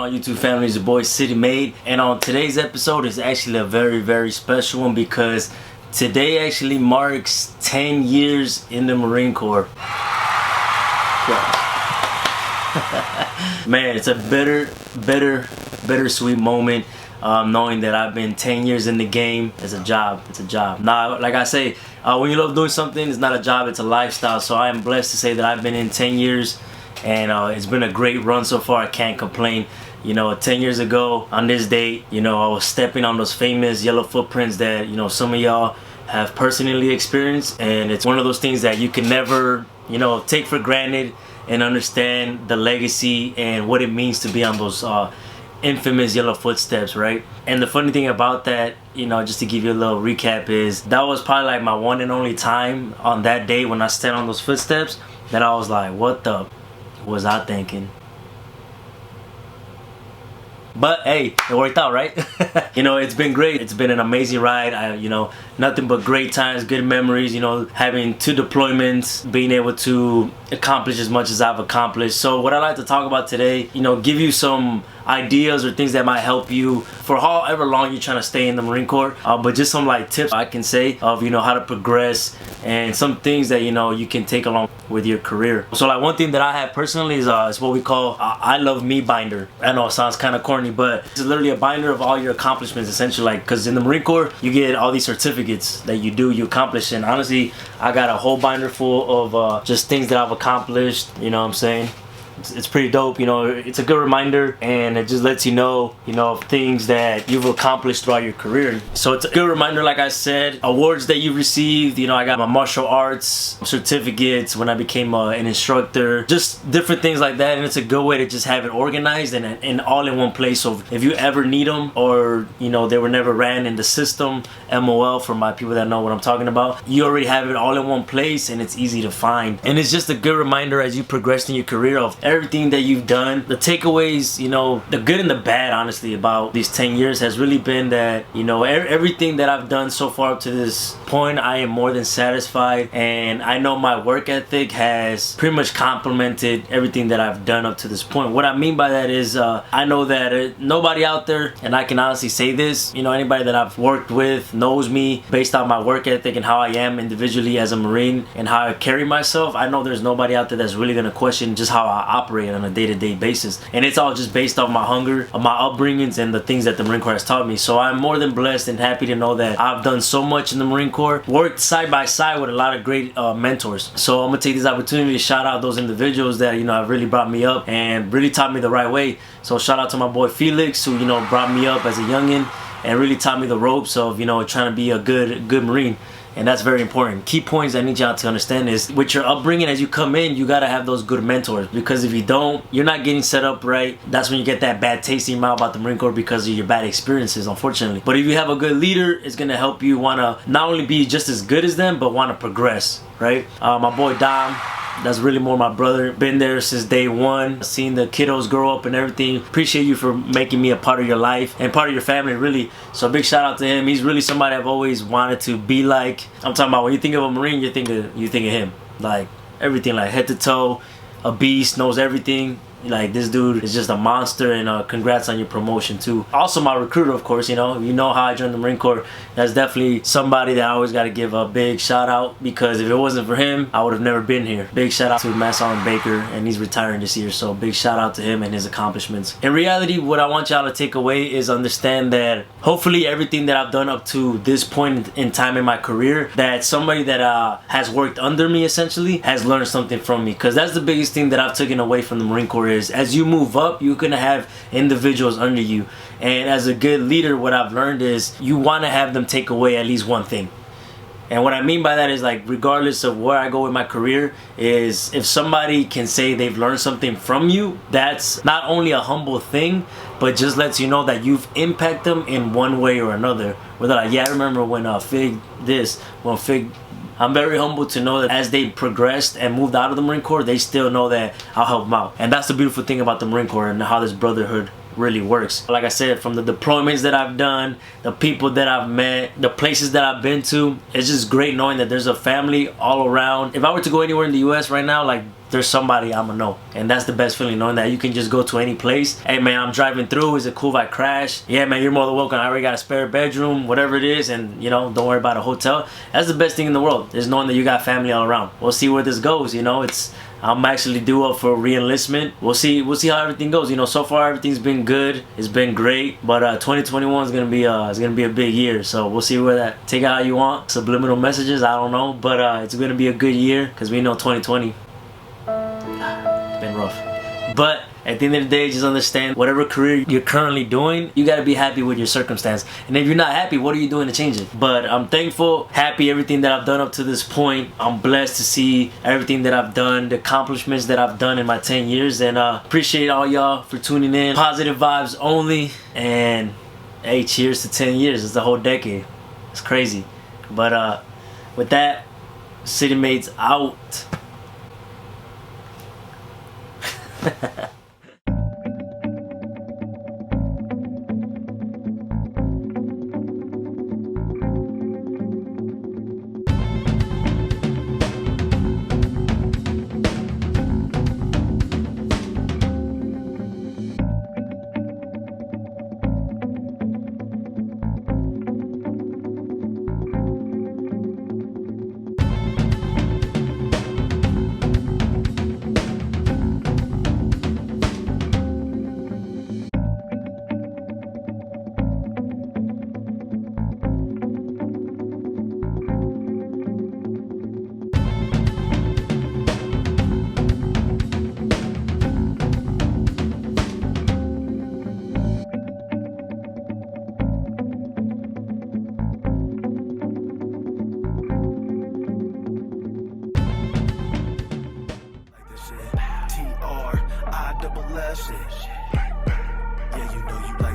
on, YouTube family? It's your boy City Made, and on today's episode is actually a very special one because today actually marks 10 years in the Marine Corps. Man, it's a bittersweet moment, knowing that I've been 10 years in the game. It's a job. Now, like I say, when you love doing something, it's not a job, it's a lifestyle. So I am blessed to say that I've been in 10 years, and it's been a great run so far. I can't complain. You know, 10 years ago on this date, you know, I was stepping on those famous yellow footprints that, you know, some of y'all have personally experienced, and it's one of those things that you can never, you know, take for granted and understand the legacy and what it means to be on those infamous yellow footsteps, right? And the funny thing about that, you know, just to give you a little recap, is that was probably like my one and only time on that day when I stand on those footsteps that I was like, what the was I thinking? But hey, it worked out, right? You know, it's been great. It's been an amazing ride. You know, nothing but great times, good memories, you know, having 2 deployments, being able to accomplish as much as I've accomplished. So what I'd like to talk about today, you know, give you some ideas or things that might help you for however long you're trying to stay in the Marine Corps, but just some like tips I can say of, you know, how to progress and some things that, you know, you can take along with your career. So like one thing that I have personally is what we call I Love Me binder. I know it sounds kind of corny, but it's literally a binder of all your accomplishments, essentially, like, because in the Marine Corps you get all these certificates that you accomplish, and honestly I got a whole binder full of just things that I've accomplished. You know what I'm saying? It's pretty dope. You know, it's a good reminder, and it just lets you know, of things that you've accomplished throughout your career. So it's a good reminder, like I said, awards that you've received. You know, I got my martial arts certificates when I became an instructor, just different things like that. And it's a good way to just have it organized and all in one place. So if you ever need them, or, you know, they were never ran in the system, MOL for my people that know what I'm talking about, you already have it all in one place and it's easy to find. And it's just a good reminder as you progress in your career of everything that you've done. The takeaways, you know, the good and the bad, honestly, about these 10 years has really been that, you know, everything that I've done so far up to this point, I am more than satisfied, and I know my work ethic has pretty much complemented everything that I've done up to this point. What I mean by that is I know that nobody out there, and I can honestly say this, you know, anybody that I've worked with knows me based on my work ethic and how I am individually as a Marine and how I carry myself. I know there's nobody out there that's really going to question just how I operate on a day-to-day basis, and it's all just based off my hunger, of my upbringings, and the things that the Marine Corps has taught me. So I'm more than blessed and happy to know that I've done so much in the Marine Corps, worked side by side with a lot of great mentors. So I'm gonna take this opportunity to shout out those individuals that, you know, have really brought me up and really taught me the right way. So shout out to my boy Felix, who, you know, brought me up as a youngin and really taught me the ropes of, you know, trying to be a good Marine. And that's very important. Key points I need y'all to understand is with your upbringing, as you come in, you gotta have those good mentors, because if you don't, you're not getting set up right. That's when you get that bad taste in your mouth about the Marine Corps because of your bad experiences, unfortunately. But if you have a good leader, it's gonna help you wanna not only be just as good as them, but wanna progress, right? My boy Dom, that's really more my brother. Been there since day one, seen the kiddos grow up and everything. Appreciate you for making me a part of your life and part of your family, really. So big shout out to him. He's really somebody I've always wanted to be like. I'm talking about when you think of a Marine, you think of him. Like everything, like head to toe, a beast, knows everything. Like, this dude is just a monster, and congrats on your promotion too. Also my recruiter, of course. You know how I joined the Marine Corps. That's definitely somebody that I always got to give a big shout out, because if it wasn't for him, I would have never been here. Big shout out to Masson Baker, and he's retiring this year, so big shout out to him and his accomplishments. In reality, what I want y'all to take away is understand that hopefully everything that I've done up to this point in time in my career, that somebody that has worked under me essentially has learned something from me, because that's the biggest thing that I've taken away from the Marine Corps. Is as you move up, you're gonna have individuals under you, and as a good leader, what I've learned is you want to have them take away at least one thing. And what I mean by that is, like, regardless of where I go in my career, is if somebody can say they've learned something from you, that's not only a humble thing, but just lets you know that you've impacted them in one way or another. Where they're like, yeah, I remember when I'm very humble to know that as they progressed and moved out of the Marine Corps, they still know that I'll help them out. And that's the beautiful thing about the Marine Corps and how this brotherhood really works. Like I said, from the deployments that I've done, the people that I've met, the places that I've been to, it's just great knowing that there's a family all around. If I were to go anywhere in the US right now, like, there's somebody I'ma know. And that's the best feeling, knowing that you can just go to any place. Hey man, I'm driving through, is it cool if I crash? Yeah man, you're more than welcome. I already got a spare bedroom, whatever it is, and you know, don't worry about a hotel. That's the best thing in the world, is knowing that you got family all around. We'll see where this goes, you know. I'm actually due up for re-enlistment. We'll see how everything goes. You know, so far everything's been good. It's been great. But 2021 is gonna be a big year. So we'll see where that, take it how you want. Subliminal messages, I don't know. But it's gonna be a good year, because we know 2020 it's been rough. But at the end of the day, just understand, whatever career you're currently doing, you gotta be happy with your circumstance. And if you're not happy, what are you doing to change it? But I'm thankful, happy everything that I've done up to this point. I'm blessed to see everything that I've done, the accomplishments that I've done in my 10 years. And appreciate all y'all for tuning in. Positive vibes only. And hey, cheers to 10 years. It's the whole decade. It's crazy. But with that, City Mates out. T-R-I-double-S. Yeah, you know you like